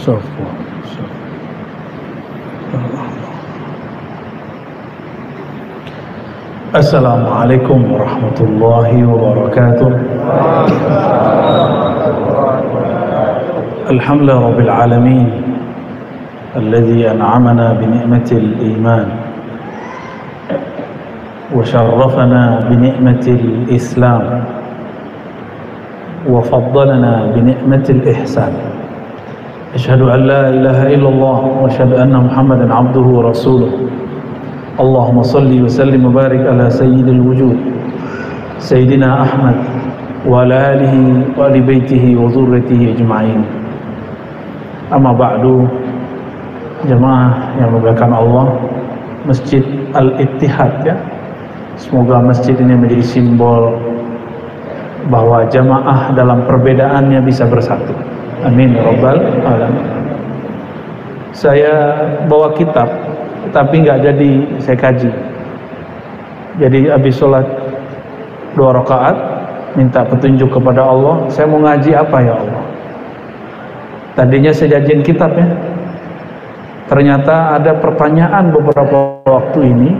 Safwan. Assalamualaikum warahmatullahi wabarakatuh. Alhamdulillah rabbil alamin alladhi an'amana bi ni'matil iman wa syarrafana bi ni'matil islam wa faddalana bi ni'matil ihsan. Asyhadu an la ilaha illallah wa asyhadu anna Muhammadan abduhu wa rasuluh. Allahumma salli wa sallim wa barik ala sayyidil wujud Sayyidina Ahmad wa ala alihi wa ali baitihi wa dhurriyyatihi ajma'in. Amma ba'du. Jemaah yang dimuliakan Allah, Masjid Al-Ittihad ya. Semoga masjid ini menjadi simbol bahwa jamaah dalam perbedaannya bisa bersatu. Amin ya rabbal alamin. Saya bawa kitab tapi nggak jadi saya kaji. Jadi habis sholat 2 rakaat minta petunjuk kepada Allah, saya mau ngaji apa ya Allah. Tadinya saya jadiin kitabnya, ternyata ada pertanyaan beberapa waktu ini,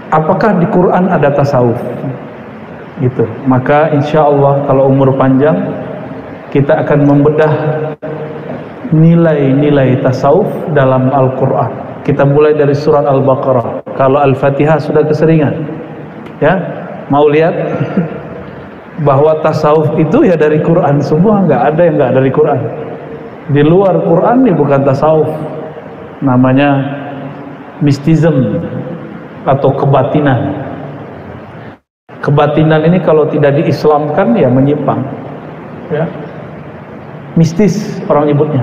apakah di Quran ada tasawuf gitu. Maka insya Allah kalau umur panjang kita akan membedah nilai-nilai tasawuf dalam Al-Quran. Kita mulai dari surat Al-Baqarah. Kalau Al-Fatihah sudah keseringan, ya, mau lihat bahwa tasawuf itu ya dari Quran semua, nggak ada yang nggak dari Quran. Di luar Quran ini bukan tasawuf, namanya mistism atau kebatinan. Kebatinan ini kalau tidak diislamkan ya menyimpang, ya, mistis orang nyebutnya.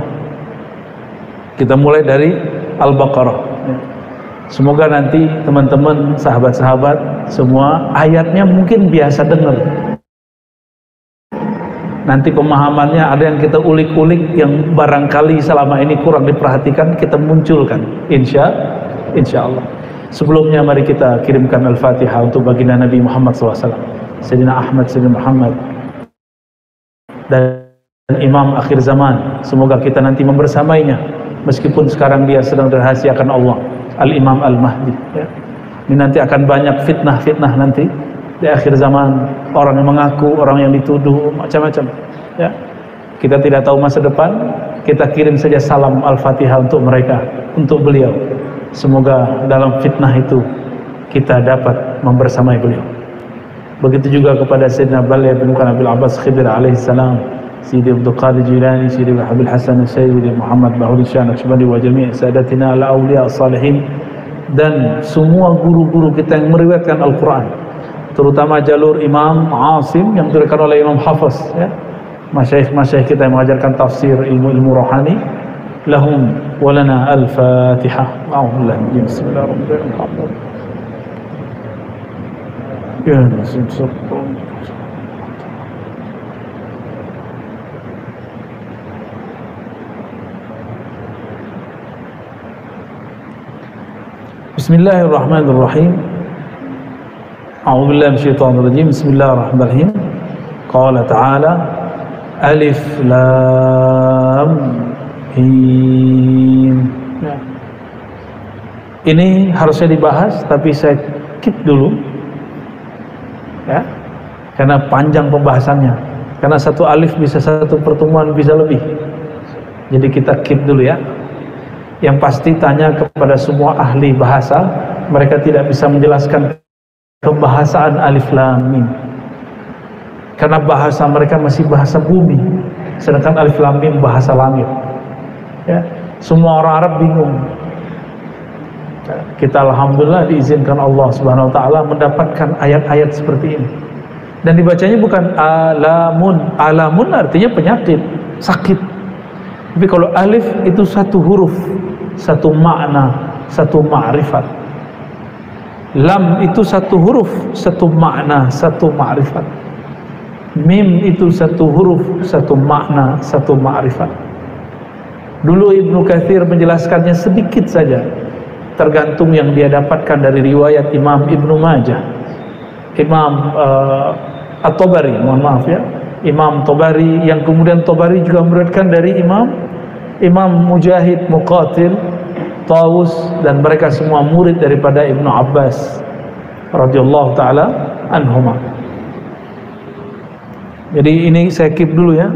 Kita mulai dari Al-Baqarah. Semoga nanti teman-teman, sahabat-sahabat semua ayatnya mungkin biasa dengar. Nanti pemahamannya ada yang kita ulik-ulik yang barangkali selama ini kurang diperhatikan, kita munculkan. Insya Allah. Sebelumnya mari kita kirimkan Al-Fatihah untuk baginda Nabi Muhammad SAW, Sayyidina Ahmad, Sayyidina Muhammad, dan Imam akhir zaman. Semoga kita nanti membersamainya. Meskipun sekarang dia sedang dirahasiakan Allah, Al-Imam Al-Mahdi ya. Ini nanti akan banyak fitnah-fitnah nanti di akhir zaman, orang yang mengaku, orang yang dituduh, macam-macam ya. Kita tidak tahu masa depan, kita kirim saja salam Al-Fatihah untuk mereka, untuk beliau. Semoga dalam fitnah itu kita dapat membersamai beliau. Begitu juga kepada Sayyidina Balya bin Abil Abbas Khidir alaihi salam, Sayyidi Abdul Qadir Jilani, Sayyidi Habib Hasan, Sayyidi Muhammad Bahuri Syah Naqsyabandi wa jami' sadatina al-awliya as-salihin, dan semua guru-guru kita yang meriwayatkan Al-Quran, terutama jalur Imam Asim yang diriwayatkan oleh Imam Hafiz ya. Masyayikh kita yang mengajarkan tafsir, ilmu rohani, lahum walana al-Fatihah. A'udzubillahi bismillahirrahmanirrahim. Ya nasib sabr. Bismillahirrahmanirrahim. A'udzubillahi minasyaitonir rajim. Bismillahirrahmanirrahim. Qala ta'ala Alif Lam Mim. Ini harusnya dibahas tapi saya keep dulu ya, karena panjang pembahasannya. Karena satu alif bisa satu pertemuan bisa lebih. Jadi kita keep dulu ya. Yang pasti tanya kepada semua ahli bahasa, mereka tidak bisa menjelaskan kebahasaan alif lam mim, karena bahasa mereka masih bahasa bumi, sedangkan alif lam mim bahasa langit ya. Semua orang Arab bingung. Kita alhamdulillah diizinkan Allah Subhanahu wa taala mendapatkan ayat-ayat seperti ini. Dan dibacanya bukan alamun. Alamun artinya penyakit, sakit. Tapi kalau alif itu satu huruf, satu makna, satu ma'rifat. Lam itu satu huruf, satu makna, satu ma'rifat. Mim itu satu huruf, satu makna, satu ma'rifat. Dulu Ibnu Katsir menjelaskannya sedikit saja, tergantung yang dia dapatkan dari riwayat Imam Ibnu Majah, Imam At-Tabari, mohon maaf ya, Imam Tabari, yang kemudian Tabari juga meriwayatkan dari Imam Imam Mujahid, Muqatil, Tawus, dan mereka semua murid daripada Ibnu Abbas radhiyallahu taala anhuma. Jadi ini saya keep dulu ya,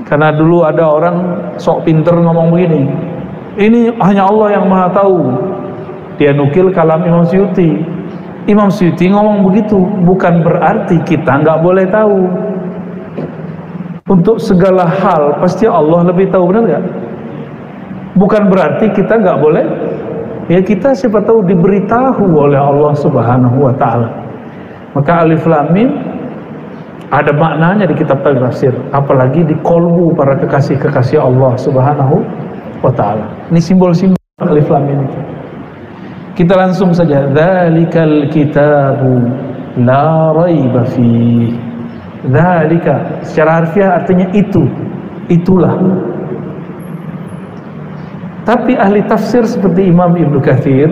karena dulu ada orang sok pinter ngomong begini, ini hanya Allah yang maha tahu. Dia nukil kalam Imam Suyuti. Imam Suyuti ngomong begitu, bukan berarti kita nggak boleh tahu. Untuk segala hal pasti Allah lebih tahu, benar nggak? Bukan berarti kita nggak boleh. Ya, kita siapa tahu diberitahu oleh Allah Subhanahu wa taala. Maka alif lam mim ada maknanya di kitab tafsir, apalagi di kolbu para kekasih-kekasih Allah Subhanahu wa taala. Ini simbol-simbol alif lam mim itu. Kita langsung saja, dzalikal kitabu la raiba fihi. Dzalika secara harfiah artinya itu, itulah. Tapi ahli tafsir seperti Imam Ibnu Katsir,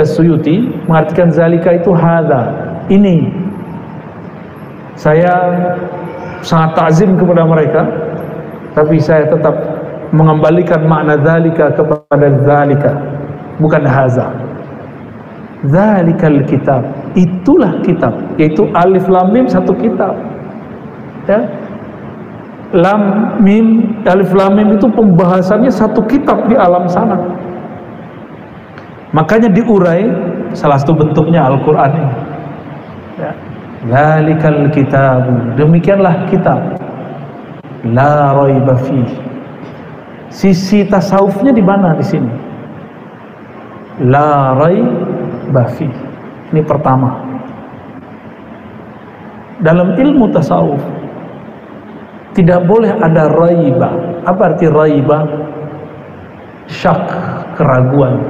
Suyuti mengartikan zalika itu hadza, ini. Saya sangat takzim kepada mereka, tapi saya tetap mengembalikan makna zalika kepada zalika, bukan haza. Zalikal kitab, itulah kitab, yaitu alif lam mim satu kitab. Ya. Lam mim, alif lam mim itu pembahasannya satu kitab di alam sana. Makanya diurai salah satu bentuknya Al-Qur'an ini. Ya. Zalikal kitab, demikianlah kitab. La raiba fihi. Sisi tasawufnya di mana di sini? La raiba fihi. Ini pertama. Dalam ilmu tasawuf tidak boleh ada raiba. Apa arti raiba? Syak, keraguan.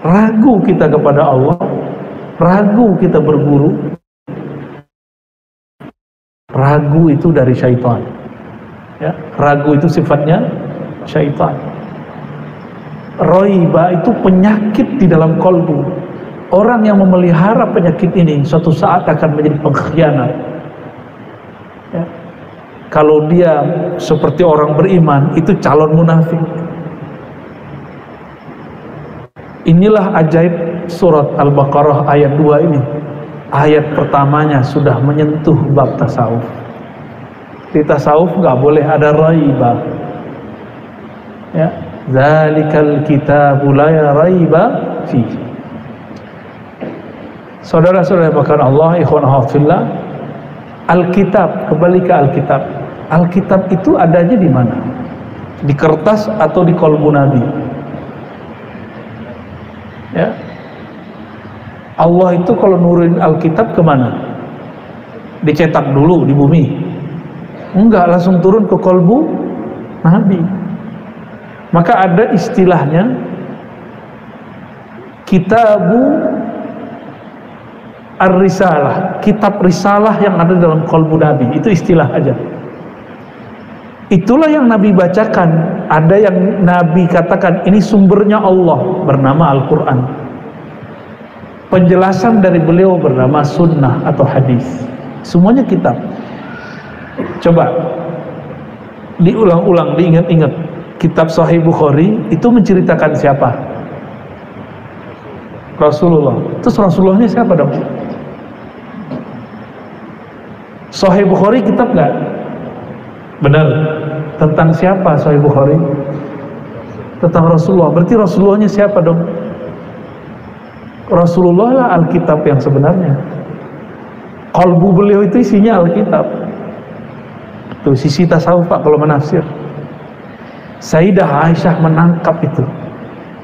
Ragu kita kepada Allah, ragu kita berguru. Ragu itu dari syaitan. Ya, ragu itu sifatnya syaitan. Raiba itu penyakit di dalam kolbu. Orang yang memelihara penyakit ini suatu saat akan menjadi pengkhianat. Ya. Kalau dia seperti orang beriman, itu calon munafik. Inilah ajaib surat Al-Baqarah ayat 2 ini. Ayat pertamanya sudah menyentuh bab tasawuf. Di tasawuf nggak boleh ada raiba. Ya, zalikal kitabu la raiba fihi. Saudara-saudara bahkan Allah, ikhwan fillah, Alkitab, kembali ke Alkitab. Alkitab itu adanya di mana? Di kertas atau di kolbu Nabi? Ya. Allah itu kalau nurunin Alkitab kemana? Dicetak dulu di bumi? Enggak, langsung turun ke kolbu Nabi. Maka ada istilahnya Kitabu Ar-Risalah, kitab risalah yang ada dalam kolbu Nabi. Itu istilah aja. Itulah yang Nabi bacakan. Ada yang Nabi katakan ini sumbernya Allah, bernama Al-Quran. Penjelasan dari beliau bernama sunnah atau hadis. Semuanya kitab. Coba diulang-ulang, diingat-ingat. Kitab Sahih Bukhari itu menceritakan siapa? Rasulullah. Terus Rasulullahnya siapa dong? Sahih Bukhari kitab nggak? Benar. Tentang siapa Sahih Bukhari? Tentang Rasulullah. Berarti Rasulullahnya siapa dong? Rasulullah lah Alkitab yang sebenarnya. Qalbu beliau itu isinya Alkitab. Tuh sisi tasawuf Pak kalau menafsir. Sayyidah Aisyah menangkap itu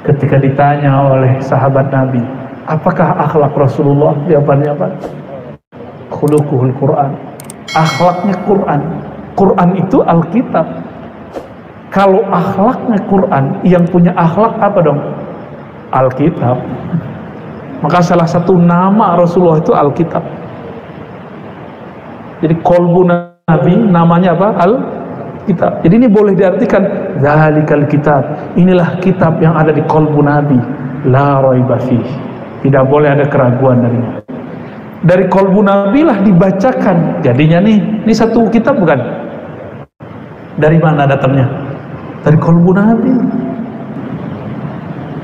ketika ditanya oleh sahabat Nabi, apakah akhlak Rasulullah? Jawabannya apa? Khuluquhul Quran. Akhlaknya Quran. Quran itu Alkitab. Kalau akhlaknya Quran, yang punya akhlak apa dong? Alkitab. Maka salah satu nama Rasulullah itu Alkitab. Jadi kolbu Nabi namanya apa? Alkitab. Jadi ini boleh diartikan zalikal kitab. Inilah kitab yang ada di kolbu Nabi. La raiba fihi. Tidak boleh ada keraguan darinya. Dari kolbu Nabi lah dibacakan. Jadinya nih, ini satu kitab bukan? Dari mana datangnya? Dari kolbu Nabi.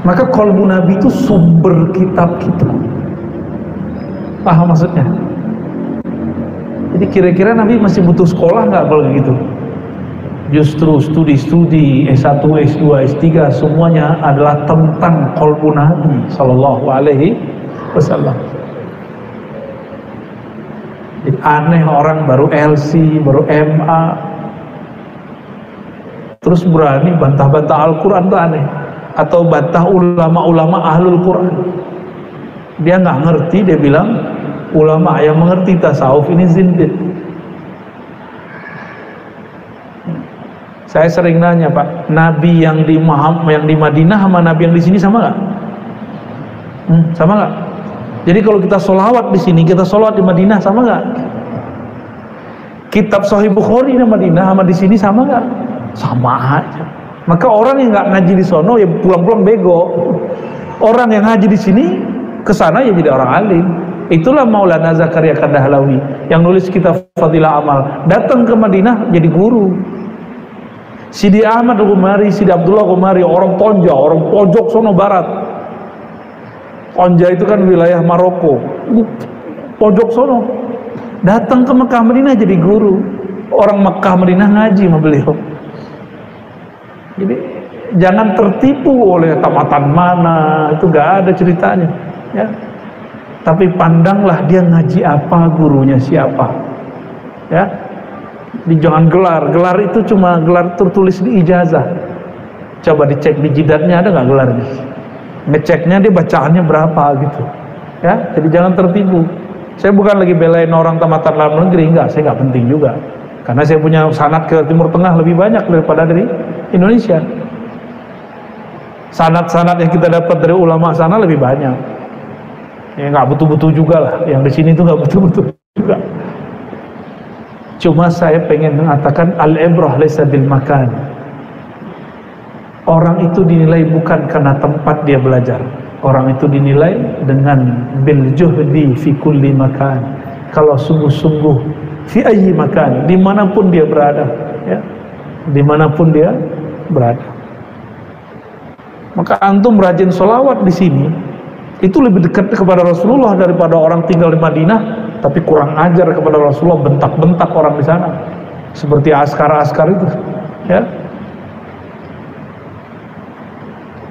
Maka kolbu Nabi itu sumber kitab kita. Paham maksudnya? Jadi kira-kira Nabi masih butuh sekolah nggak kalau gitu? Justru studi-studi S1, S2, S3 semuanya adalah tentang kolbu Nabi Sallallahu Alaihi Wasallam. Jadi aneh orang baru LC, baru MA, terus berani bantah-bantah Al-Quran, itu aneh. Atau bantah ulama-ulama ahlul Quran. Dia nggak ngerti, dia bilang ulama yang mengerti tasawuf ini zindik. Saya sering nanya, Pak, Nabi yang di Madinah sama Nabi yang di sini sama nggak? Sama nggak? Jadi kalau kita sholawat di sini, kita sholawat di Madinah sama nggak? Kitab Sahih Bukhari di Madinah sama di sini sama nggak? Sama aja. Maka orang yang nggak ngaji di sono ya pulang-pulang bego. Orang yang ngaji di sini kesana ya jadi orang alim. Itulah Maulana Zakaria Kandahlawi yang nulis kitab Fadilah Amal. Datang ke Madinah jadi guru. Sidi Ahmad Al-Ghumari, Sidi Abdullah Ghumari, orang Tonja, orang pojok sono barat. Tonja itu kan wilayah Maroko, pojok sono. Datang ke Mekah Madinah jadi guru. Orang Mekah Madinah ngaji sama beliau. Jadi jangan tertipu oleh tamatan mana, itu gak ada ceritanya, ya. Tapi pandanglah dia ngaji apa, gurunya siapa, ya. Jadi jangan gelar itu cuma gelar tertulis di ijazah. Coba dicek di jidatnya ada nggak gelarnya, ngeceknya dia bacaannya berapa gitu, ya. Jadi jangan tertipu. Saya bukan lagi belain orang tamatan luar negeri, enggak, saya nggak penting juga, karena saya punya sanad ke Timur Tengah lebih banyak daripada dari Indonesia. Sanad-sanad yang kita dapat dari ulama sana lebih banyak. Ya nggak betul-betul juga lah, yang di sini tuh nggak betul-betul juga. Cuma saya pengen mengatakan al-ibrah laysa bil makan. Orang itu dinilai bukan karena tempat dia belajar. Orang itu dinilai dengan bil juhdi fi kulli makan. Kalau sungguh-sungguh fi ayyi makan, dimanapun dia berada, ya, dimanapun dia berada. Maka antum rajin sholawat di sini, itu lebih dekat kepada Rasulullah daripada orang tinggal di Madinah tapi kurang ajar kepada Rasulullah, bentak-bentak orang di sana seperti askar-askar itu, ya.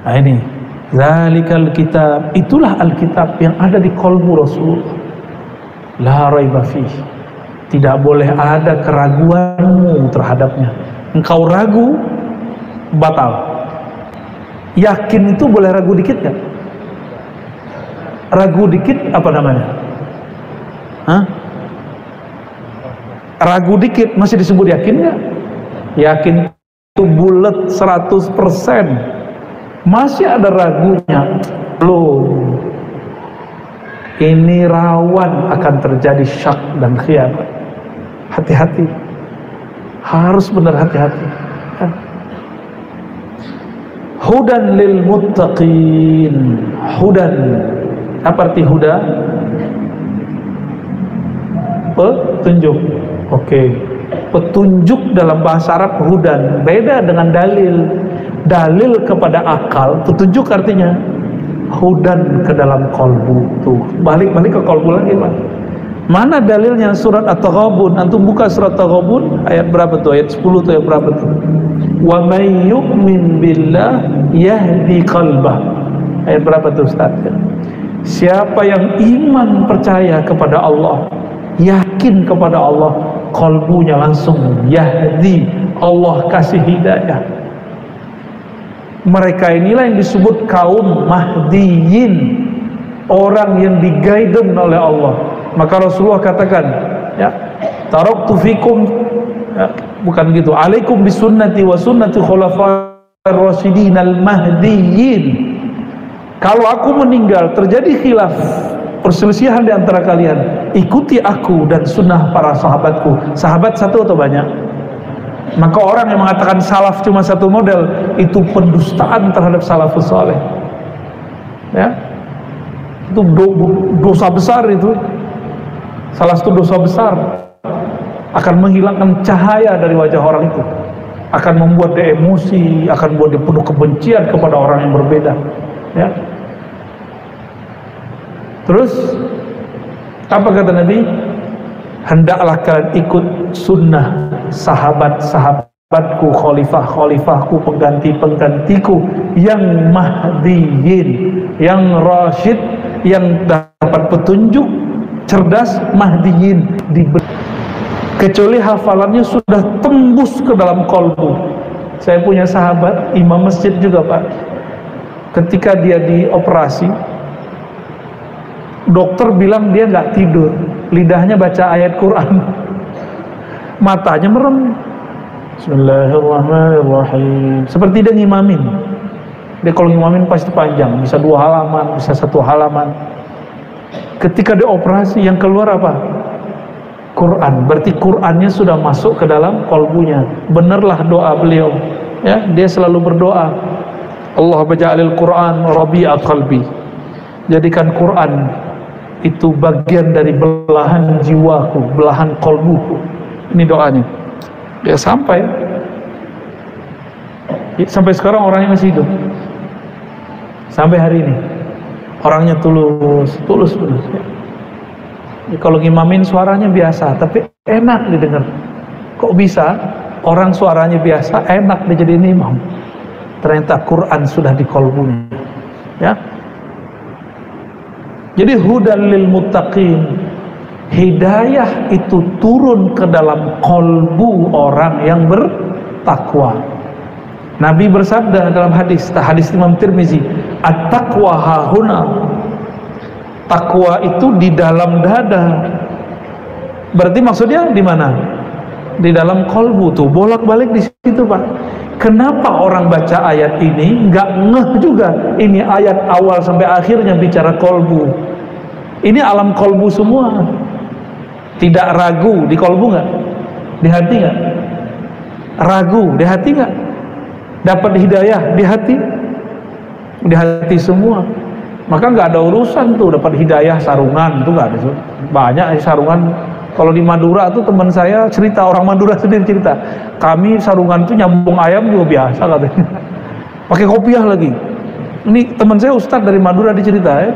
Nah ini zalikal kitab, itulah Alkitab yang ada di qalbu Rasulullah, la raiba fih, tidak boleh ada keraguanmu terhadapnya. Engkau ragu, batal. Yakin itu boleh ragu dikit kan? Ragu dikit apa namanya? Hah? Ragu dikit masih disebut yakin nggak? Yakin itu bulat 100%. Masih ada ragunya. Loh, ini rawan akan terjadi syak dan khianat. Hati-hati. Harus benar hati-hati. Hudan lil muttaqin. Hudan. Apa arti huda? Petunjuk. Oke. Petunjuk dalam bahasa Arab hudan beda dengan dalil. Dalil kepada akal, petunjuk artinya hudan ke dalam kolbu. Tuh, balik ke kolbu lagi, Pak. Mana dalilnya? Surat At-Taghabun. Antum buka surat At-Taghabun ayat berapa tuh? Ayat 10 tuh, ayat berapa tuh? Wa may yu'min billah yahdi qalbah. Ayat berapa tuh, Ustaz? Siapa yang iman percaya kepada Allah, yakin kepada Allah, kolbunya langsung yahdi, Allah kasih hidayah. Mereka inilah yang disebut kaum mahdiyin, orang yang di-guidance oleh Allah. Maka Rasulullah katakan, ya, taraktu fikum, ya, bukan gitu, alaikum bisunnati wa sunnati khulafa'ir rasyidin al-mahdiyin. Kalau aku meninggal terjadi khilaf, perselisihan di antara kalian, ikuti aku dan sunnah para sahabatku. Sahabat satu atau banyak? Maka orang yang mengatakan salaf cuma satu model, itu pendustaan terhadap salafus saleh, ya. Itu dosa besar, itu salah satu dosa besar, akan menghilangkan cahaya dari wajah orang itu. akan membuat dia emosi, akan membuat dia penuh kebencian kepada orang yang berbeda, ya. Terus apa kata Nabi? Hendaklah kalian ikut sunnah sahabat-sahabatku, khalifah-khalifahku, pengganti-penggantiku yang mahdiyin, yang rasyid, yang dapat petunjuk, cerdas, mahdiyin, kecuali hafalannya sudah tembus ke dalam kolbu. Saya punya sahabat imam masjid juga, Pak. Ketika dia dioperasi, dokter bilang dia nggak tidur, lidahnya baca ayat Quran, matanya merem. Bismillahirrahmanirrahim. Seperti dia ngimamin. Dia kalau ngimamin pasti panjang, bisa 2 halaman, bisa 1 halaman. Ketika dia operasi, yang keluar apa? Quran. Berarti Qurannya sudah masuk ke dalam kolbunya. Benarlah doa beliau, ya. Dia selalu berdoa, Allah baja'alil Quran rabi'a qalbi. Jadikan Quran itu bagian dari belahan jiwaku, belahan kolbuku. Ini doanya. Ya sampai sekarang orangnya masih hidup. Sampai hari ini orangnya tulus benar. Ya, kalau ngimamin suaranya biasa, tapi enak didengar. Kok bisa orang suaranya biasa, enak dijadiin imam? Ternyata Quran sudah di kolbunya, ya. Jadi hudan lil muttaqin, hidayah itu turun ke dalam kolbu orang yang bertakwa. Nabi bersabda dalam hadis Imam Tirmizi, at-taqwa hahuna, takwa itu di dalam dada. Berarti maksudnya di mana? Di dalam kolbu tuh, bolak-balik di situ, Pak. Kenapa orang baca ayat ini nggak ngeh juga? Ini ayat awal sampai akhirnya bicara kolbu. Ini alam kolbu semua. Tidak ragu di kolbu nggak? Di hati nggak? Ragu di hati nggak? Dapat hidayah di hati? Di hati semua. Maka nggak ada urusan tuh dapat hidayah sarungan tuh, nggak ada. Banyak sarungan. Kalau di Madura tuh teman saya cerita, orang Madura sendiri cerita, kami sarungan tuh nyambung ayam juga biasa katanya. Pakai kopiah lagi. Ini teman saya ustadz dari Madura dicerita, ya.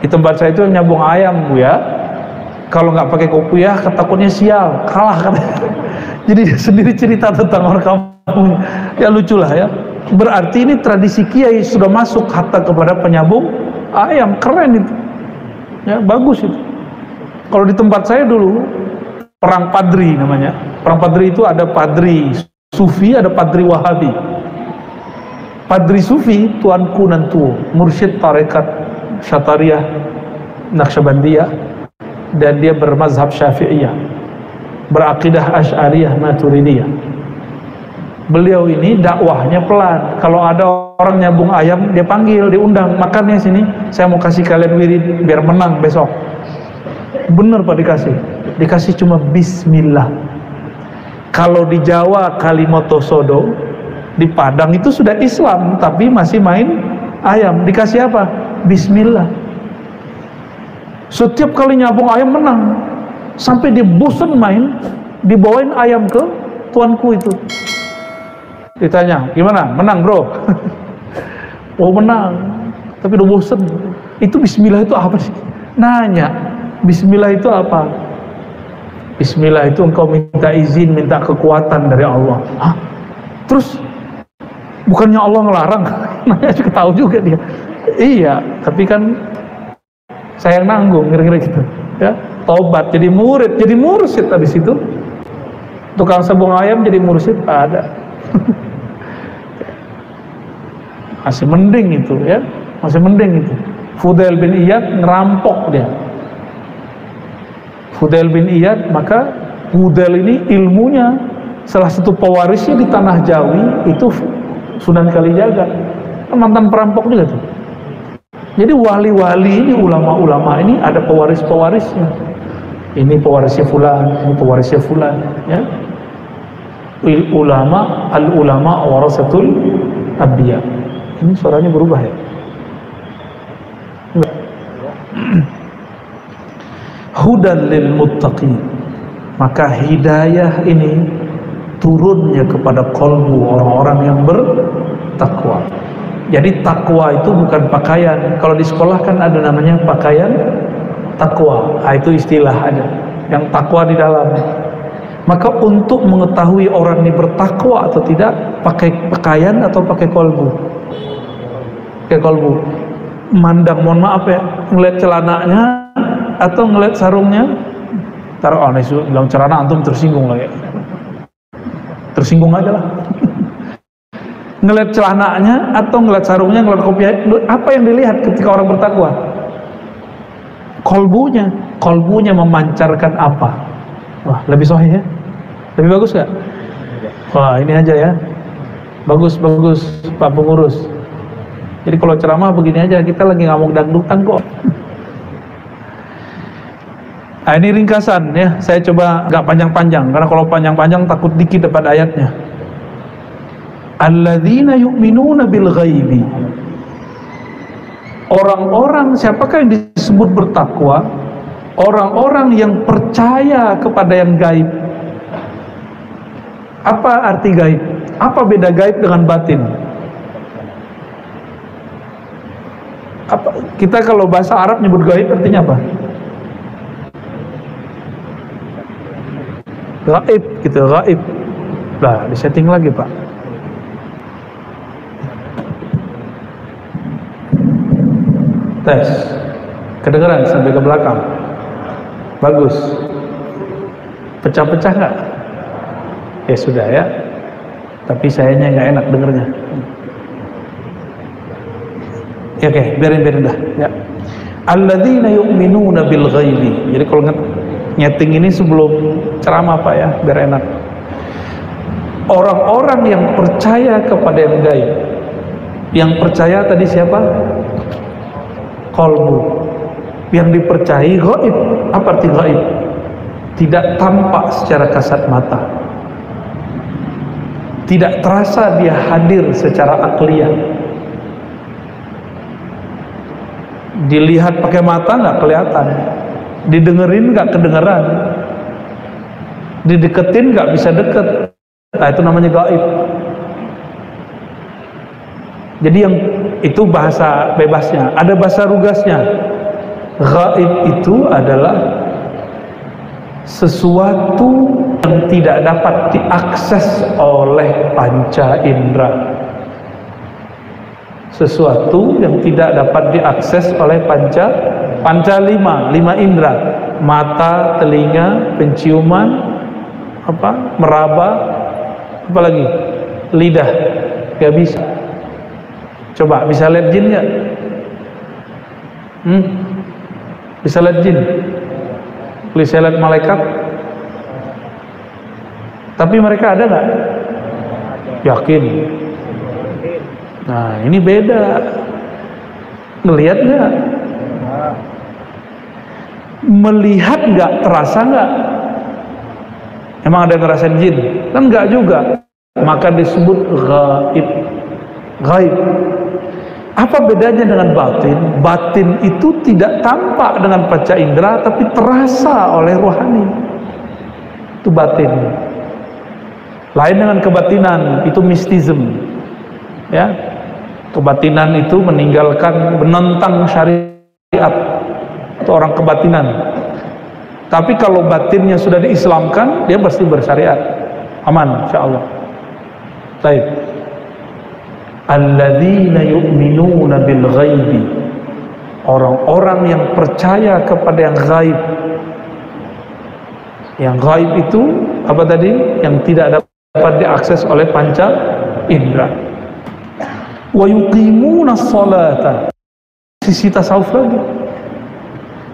Di tempat saya itu nyambung ayam, Bu, ya. Kalau nggak pakai kopiah ketakutnya sial, kalah katanya. Jadi dia sendiri cerita tentang orang kampung. Ya lucu lah, ya. Berarti ini tradisi kiai sudah masuk hatta kepada penyambung ayam. Keren itu, ya, bagus itu. Kalau di tempat saya dulu perang padri namanya. Perang padri itu ada padri sufi, ada padri wahabi. Padri sufi tuanku nantu, mursyid tarekat Syatariyah Naqsyabandiyah, dan dia bermazhab Syafi'iyah, berakidah Asy'ariyah Maturidiyah. Beliau ini dakwahnya pelan. Kalau ada orang nyambung ayam, dia panggil, diundang, makannya sini, saya mau kasih kalian wirid biar menang besok. Bener Pak, dikasih cuma bismillah. Kalau di Jawa Kalimoto Sodo, di Padang itu sudah Islam tapi masih main ayam, dikasih apa? Bismillah. Setiap kali nyambung ayam menang, sampai dia bosan main, dibawain ayam ke tuanku itu. Ditanya, gimana? Menang bro? Oh menang, tapi udah bosan. Itu bismillah itu apa sih? Nanya, bismillah itu apa? Bismillah itu engkau minta izin, minta kekuatan dari Allah. Hah? Terus bukannya Allah ngelarang? Nanya juga tahu juga dia. Iya, tapi kan saya yang nanggung, kira-kira gitu. Ya, tobat jadi murid, jadi mursyid habis itu. Tukang sabung ayam jadi mursyid ada. Masih mending itu, ya, masih mending itu. Fudail bin Iyad ngerampok dia. Fudail bin Iyad, maka Fudail ini ilmunya salah satu pewarisnya di tanah Jawi itu Sunan Kalijaga, mantan perampok juga tuh. Jadi wali-wali ini, ulama-ulama ini ada pewaris-pewarisnya. Ini pewarisnya fulan, ini pewarisnya fulan, ya. Ulama, al-ulama warasatul anbiya. Ini suaranya berubah, ya. Hudan lil muttaqin, maka hidayah ini turunnya kepada kolbu orang-orang yang bertakwa. Jadi takwa itu bukan pakaian. Kalau di sekolah kan ada namanya pakaian takwa. Itu istilah ada. Yang takwa di dalam. Maka untuk mengetahui orang ini bertakwa atau tidak, pakai pakaian atau pakai kolbu? Pakai kolbu. Mandang, mohon maaf ya, ngeliat celananya atau ngeliat sarungnya. Taruh aneh bilang celana antum tersinggung lah ya. Tersinggung aja lah. Ngeliat celananya atau ngeliat sarungnya, ngeliat kopiah, apa yang dilihat ketika orang bertakwa? Kolbunya memancarkan apa? Wah, lebih sahih ya? Lebih bagus gak? Wah, ini aja ya. Bagus Pak Pengurus. Jadi kalau ceramah begini aja, kita lagi ngamuk dangdutan kok. Nah, ini ringkasan ya. Saya coba gak panjang-panjang, karena kalau panjang-panjang takut dikit dapat ayatnya. Alladzina yu'minuna bil ghaibi. Orang-orang, siapakah yang disebut bertakwa? Orang-orang yang percaya kepada yang gaib. Apa arti gaib? Apa beda gaib dengan batin? Kita kalau bahasa Arab nyebut gaib artinya apa? Gaib gitu, gaib. Nah, disetting lagi Pak. Tes, kedengeran sampai ke belakang. Bagus. Pecah-pecah nggak? Ya sudah ya. Tapi sayanya nggak enak dengernya. Ya oke, biarin dah. Ya. Alladzina yu'minuna bil ghaibi. Jadi kalau nyeting ini sebelum ceramah Pak ya, biar enak. Orang-orang yang percaya kepada yang gaib. Yang percaya tadi siapa? Kolbu. Yang dipercayai gaib. Apa arti gaib? Tidak tampak secara kasat mata, tidak terasa dia hadir secara akliyah. Dilihat pakai mata nggak kelihatan, didengerin nggak kedengeran, dideketin nggak bisa deket. Nah, itu namanya gaib. Jadi yang itu bahasa bebasnya, ada bahasa rugasnya. Gaib itu adalah sesuatu yang tidak dapat diakses oleh panca indera. Sesuatu yang tidak dapat diakses oleh panca lima indera. Mata, telinga, penciuman, meraba, apa lagi? Lidah. Gak bisa. Coba, bisa lihat jin gak? Bisa lihat jin? Bisa lihat malaikat? Tapi mereka ada gak? Yakin? Nah, ini beda. Ngelihat gak? Melihat gak? Terasa gak? Emang ada yang ngerasain jin? Kan gak juga. Maka disebut gaib. Gaib. Apa bedanya dengan batin? Batin itu tidak tampak dengan panca indera, tapi terasa oleh rohani. Itu batin. Lain dengan kebatinan, itu mistism. Ya, kebatinan itu menentang syariat. Itu orang kebatinan. Tapi kalau batinnya sudah diislamkan, dia pasti bersyariat. Aman, insyaallah. Baik. Alladzina yu'minuna bil ghaibi. Orang-orang yang percaya kepada yang gaib. Yang gaib itu apa tadi? Yang tidak dapat diakses oleh panca indera. Wa yuqimuna sholata. Sisi tasawuf lagi.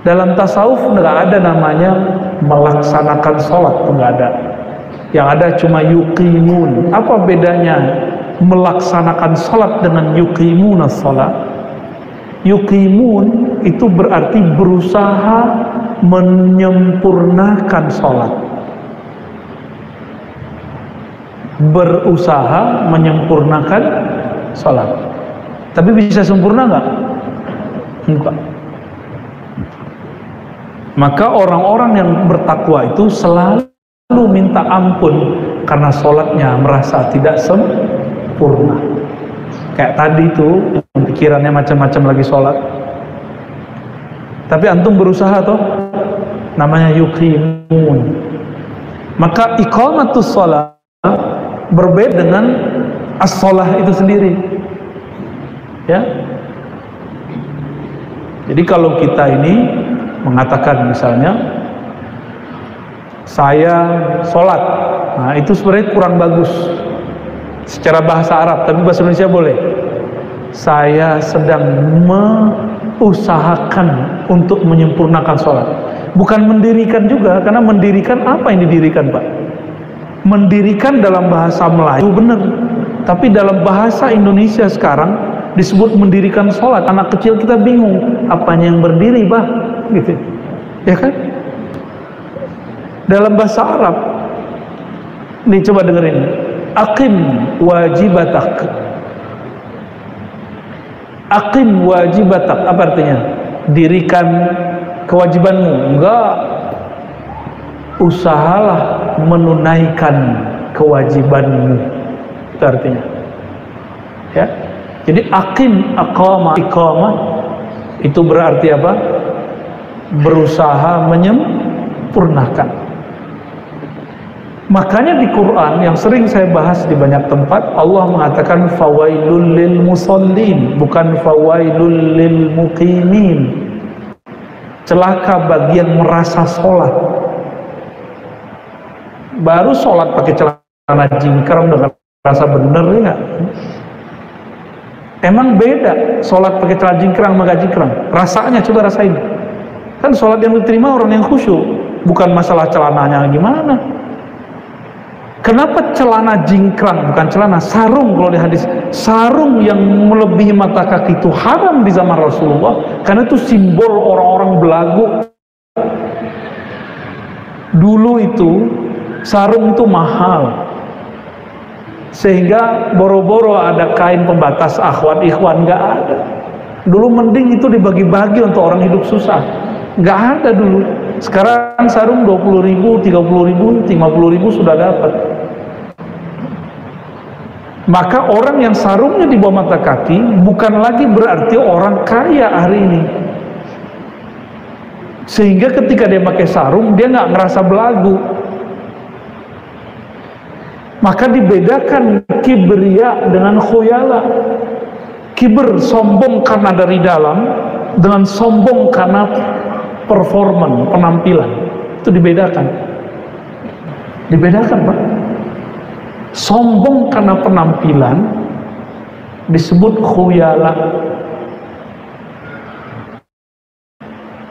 Dalam tasawuf enggak ada namanya melaksanakan sholat, enggak ada. Yang ada cuma yuqimun. Apa bedanya melaksanakan salat dengan yuqimuna salat? Yuqimun itu berarti berusaha menyempurnakan salat. Berusaha menyempurnakan salat. Tapi bisa sempurna enggak? Enggak. Maka orang-orang yang bertakwa itu selalu minta ampun karena sholatnya merasa tidak sempurna. Kayak tadi tuh, pikirannya macam-macam lagi sholat. Tapi antum berusaha toh, namanya yuqimun. Maka iqamatus sholat berbeda dengan as-sholah itu sendiri. Ya. Jadi kalau kita ini mengatakan misalnya saya sholat, nah itu sebenarnya kurang bagus secara bahasa Arab, tapi bahasa Indonesia boleh. Saya sedang mengusahakan untuk menyempurnakan sholat, bukan mendirikan juga, karena mendirikan apa yang didirikan Pak? Mendirikan dalam bahasa Melayu benar, tapi dalam bahasa Indonesia sekarang disebut mendirikan sholat. Anak kecil kita bingung, apanya yang berdiri Pak? Gitu, ya kan? Dalam bahasa Arab, nih coba dengerin, aqim wajibatak. Aqim wajibatak, apa artinya? Dirikan kewajibanmu. Enggak, usahalah menunaikan kewajibanmu, itu artinya. Ya, jadi aqim, aqama, iqamah itu berarti apa? Berusaha menyempurnakan. Makanya di Quran yang sering saya bahas di banyak tempat, Allah mengatakan fawailul lil musallin, bukan fawailul lil muqimin. Celaka bagi yang merasa sholat. Baru sholat pakai celana jingkrang dengan rasa bener ya nggak? Emang beda sholat pakai celana jingkrang sama gak jingkrang? Rasanya coba rasain. Kan sholat yang diterima orang yang khusyuk, bukan masalah celananya gimana. Kenapa celana jingkrang, bukan celana, sarung kalau di hadis, sarung yang melebihi mata kaki itu haram di zaman Rasulullah, karena itu simbol orang-orang belagu. Dulu itu sarung itu mahal, sehingga boro-boro ada kain pembatas akhwat ikhwan, nggak ada. Dulu mending itu dibagi-bagi untuk orang hidup susah, nggak ada dulu. Sekarang sarung 20.000, 30.000, 50.000 sudah dapat. Maka orang yang sarungnya di bawah mata kaki bukan lagi berarti orang kaya hari ini. Sehingga ketika dia pakai sarung, dia nggak ngerasa belagu. Maka dibedakan kibriya dengan khuyala. Kiber, sombong karena dari dalam, dengan sombong karena performan, penampilan. Itu dibedakan. Dibedakan Pak. Sombong karena penampilan disebut khuyala.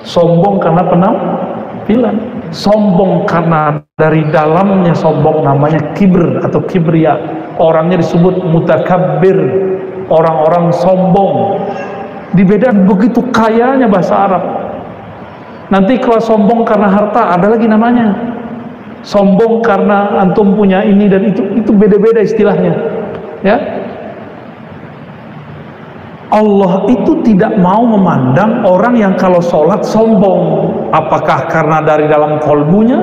Sombong karena penampilan. Sombong karena dari dalamnya sombong namanya kibr atau kibriya. Orangnya disebut mutakabbir, orang-orang sombong. Dibedakan begitu kayanya bahasa Arab. Nanti kalau sombong karena harta ada lagi namanya. Sombong karena antum punya ini dan itu beda-beda istilahnya. Ya. Allah itu tidak mau memandang orang yang kalau sholat sombong. Apakah karena dari dalam kolbunya,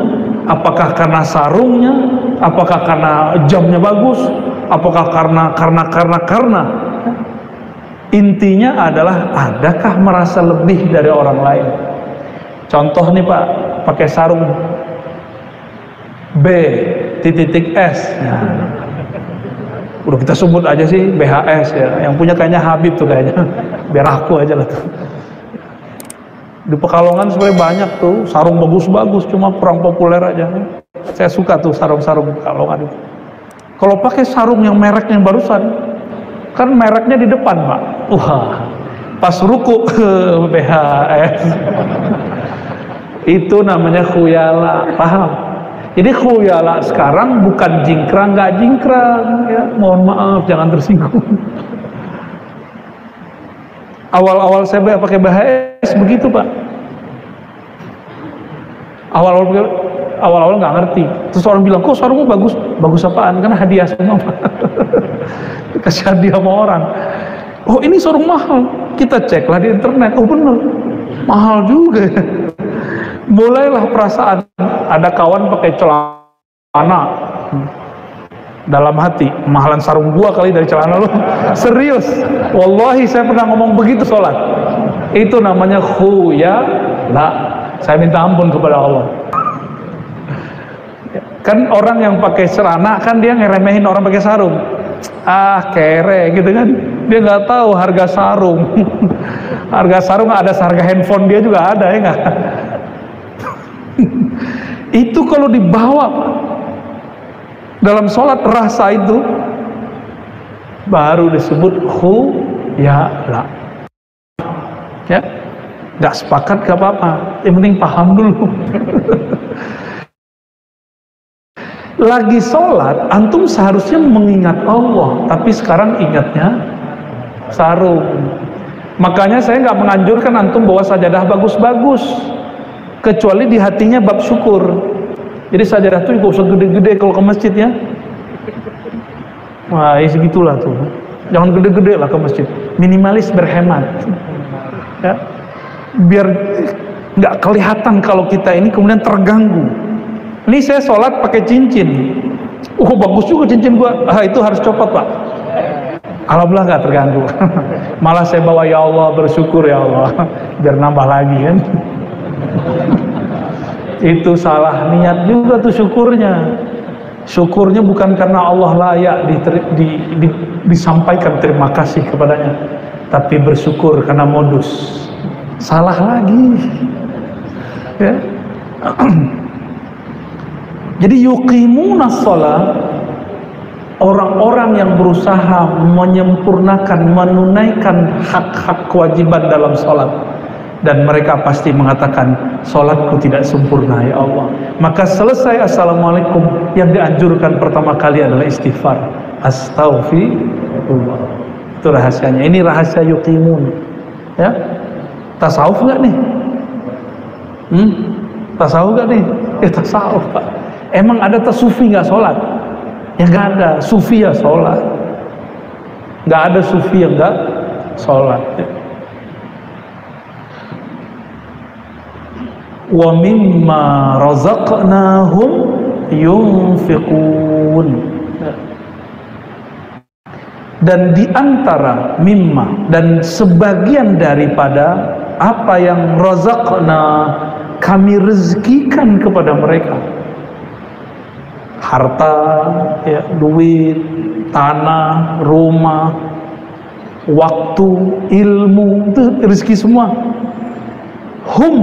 apakah karena sarungnya, apakah karena jamnya bagus, apakah karena. Intinya adalah adakah merasa lebih dari orang lain. Contoh nih Pak, pakai sarung B.S. Nah, udah kita sebut aja sih BHS ya. Yang punya kayaknya Habib tuh kayaknya. Biar aku aja lah tuh. Di Pekalongan sebenarnya banyak tuh sarung bagus-bagus, cuma kurang populer aja. Saya suka tuh sarung-sarung Pekalongan itu. Kalau pakai sarung yang mereknya barusan, kan mereknya di depan Pak. Wah, pas ruku BHS. Itu namanya khuyala, paham? Jadi khuyala sekarang bukan jingkrang, nggak jingkrang ya, mohon maaf jangan tersinggung. Awal-awal saya pakai BHS begitu Pak. Awal-awal nggak ngerti. Terus orang bilang, kok sarungmu bagus? Bagus apaan? Karena hadiah semua Pak. Kasih hadiah sama orang. Oh ini sarung mahal. Kita ceklah di internet. Oh bener, mahal juga. Mulailah perasaan, ada kawan pakai celana dalam hati, mahalan sarung gua kali dari celana lu. Serius, wallahi saya pernah ngomong begitu sholat. Itu namanya khuyala. Saya minta ampun kepada Allah. Kan orang yang pakai celana kan dia ngeremehin orang pakai sarung. Ah, kere gitu kan. Dia nggak tahu harga sarung. Harga sarung ada seharga handphone dia juga ada, ya nggak? Itu kalau dibawa dalam sholat, rasa itu baru disebut khuyala. Ya, nggak sepakat gak apa-apa, yang penting paham dulu. Lagi sholat, antum seharusnya mengingat Allah, tapi sekarang ingatnya sarung. Makanya saya nggak menganjurkan antum bawa sajadah bagus-bagus, kecuali di hatinya bab syukur. Jadi sajadah itu gak usah gede-gede kalau ke masjid ya. Wah, ya segitulah tuh. Jangan gede-gede lah ke masjid. Minimalis, berhemat. Ya. Biar nggak kelihatan kalau kita ini kemudian terganggu. Ini saya sholat pakai cincin. Oh, bagus juga cincin gua. Ah, itu harus copot, Pak. Alhamdulillah nggak terganggu. Malah saya bawa, ya Allah, bersyukur ya Allah, biar nambah lagi kan. Itu salah niat juga tuh syukurnya. Syukurnya bukan karena Allah layak disampaikan terima kasih kepadanya, tapi bersyukur karena modus. Salah lagi ya. Jadi yuqimunas shalah, orang-orang yang berusaha menyempurnakan, menunaikan hak-hak kewajiban dalam sholat, dan mereka pasti mengatakan, sholatku tidak sempurna ya Allah. Maka selesai assalamualaikum, yang dianjurkan pertama kali adalah istighfar, astaghfirullah. Itu rahasianya. Ini rahasia yuqimun ya. Tasawuf nggak nih? Tasawuf nggak nih? Tasawuf, Pak. Emang ada sufi nggak sholat? Ya nggak ada. Sufi ya sholat. Nggak ada sufi yang nggak sholat ya. Wa mimma razaqnahum yunfiqun. Dan di antara mimma, dan sebagian daripada apa yang razaqna, kami rezekikan kepada mereka, harta ya, duit, tanah, rumah, waktu, ilmu, itu rezeki semua. Hum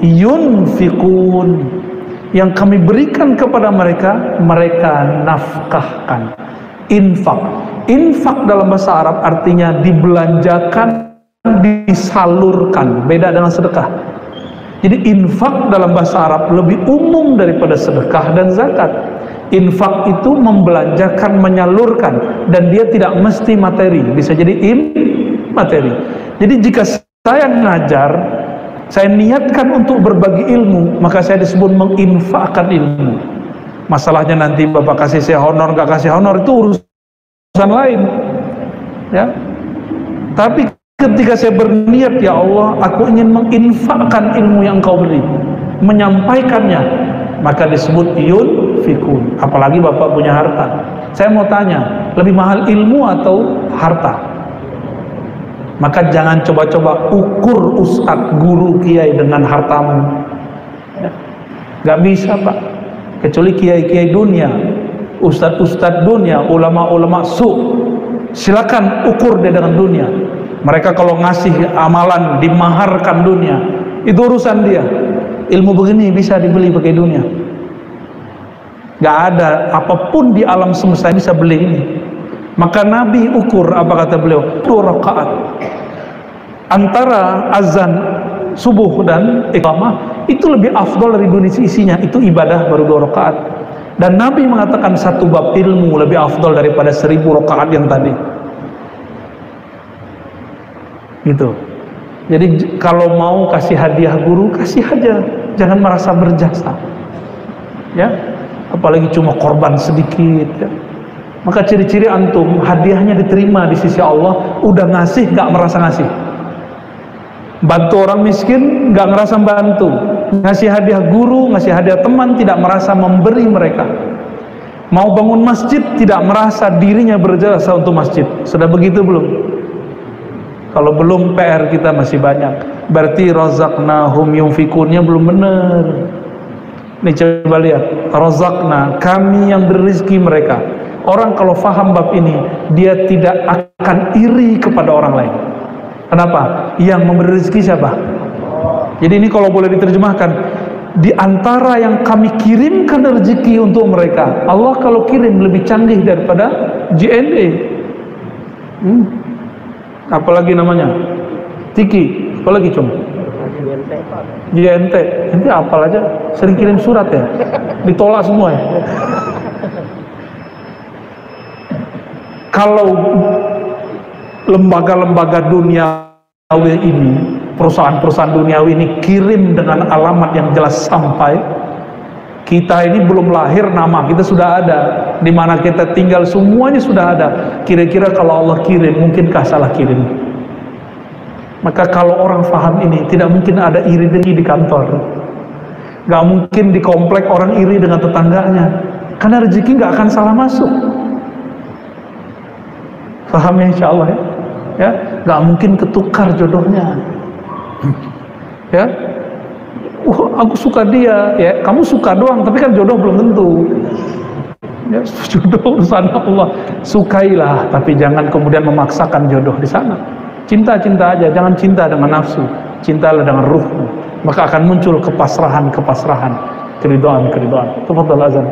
yunfiqun, yang kami berikan kepada mereka, mereka nafkahkan. Infak dalam bahasa Arab artinya dibelanjakan, disalurkan, beda dengan sedekah. Jadi infak dalam bahasa Arab lebih umum daripada sedekah dan zakat. Infak itu membelanjakan, menyalurkan, dan dia tidak mesti materi, bisa jadi materi. Jadi jika saya ngajar, saya niatkan untuk berbagi ilmu, maka saya disebut menginfakkan ilmu. Masalahnya nanti Bapak kasih saya honor, gak kasih honor, itu urusan lain ya. Tapi ketika saya berniat, ya Allah, aku ingin menginfakkan ilmu yang Engkau beri, menyampaikannya, maka disebut yunfikun. Apalagi Bapak punya harta. Saya mau tanya, lebih mahal ilmu atau harta? Maka jangan coba-coba ukur ustadz, guru, kiai dengan hartamu. Gak bisa, Pak. Kecuali kiai-kiai dunia, ustadz-ustadz dunia, ulama-ulama silakan ukur dia dengan dunia. Mereka kalau ngasih amalan dimaharkan dunia, itu urusan dia. Ilmu begini bisa dibeli pakai dunia. Gak ada apapun di alam semesta yang bisa beli ini. Maka Nabi ukur, apa kata beliau? 2 rakaat antara azan subuh dan iqamah itu lebih afdol dari dunia isinya. Itu ibadah baru 2 rakaat. Dan Nabi mengatakan 1 bab ilmu lebih afdol daripada 1000 rakaat yang tadi. Gitu. Jadi kalau mau kasih hadiah guru, kasih aja, jangan merasa berjasa ya, apalagi cuma korban sedikit ya. Maka ciri-ciri antum hadiahnya diterima di sisi Allah, udah ngasih gak merasa ngasih. Bantu orang miskin gak ngerasa bantu, ngasih hadiah guru, ngasih hadiah teman, tidak merasa memberi mereka. Mau bangun masjid tidak merasa dirinya berjasa untuk masjid. Sudah begitu belum? Kalau belum, PR kita masih banyak. Berarti razaqnahum yunfikunnya belum benar. Nih coba lihat, razaqna, kami yang berizki mereka. Orang kalau faham bab ini, dia tidak akan iri kepada orang lain. Kenapa? Yang memberi rezeki siapa? Jadi ini kalau boleh diterjemahkan, di antara yang kami kirimkan rezeki untuk mereka, Allah kalau kirim lebih canggih daripada JNE. Apalagi namanya? Tiki, apalagi cuma? JNT. Nanti apal aja, sering kirim surat ya, ditolak semua ya. Kalau lembaga-lembaga duniawi ini, perusahaan-perusahaan duniawi ini kirim dengan alamat yang jelas sampai, kita ini belum lahir nama kita sudah ada, di mana kita tinggal semuanya sudah ada. Kira-kira kalau Allah kirim, mungkinkah salah kirim? Maka kalau orang paham ini, tidak mungkin ada iri dengki di kantor, gak mungkin di komplek orang iri dengan tetangganya, karena rezeki gak akan salah masuk. Paham ya, insya Allah ya? Ya, gak mungkin ketukar jodohnya. Ya, aku suka dia, ya kamu suka doang, tapi kan jodoh belum tentu. Ya, jodoh urusan Allah. Sukailah, tapi jangan kemudian memaksakan jodoh di sana. Cinta-cinta aja, jangan cinta dengan nafsu. Cintalah dengan ruhmu, maka akan muncul kepasrahan, keridhaan. Tafadhal azan.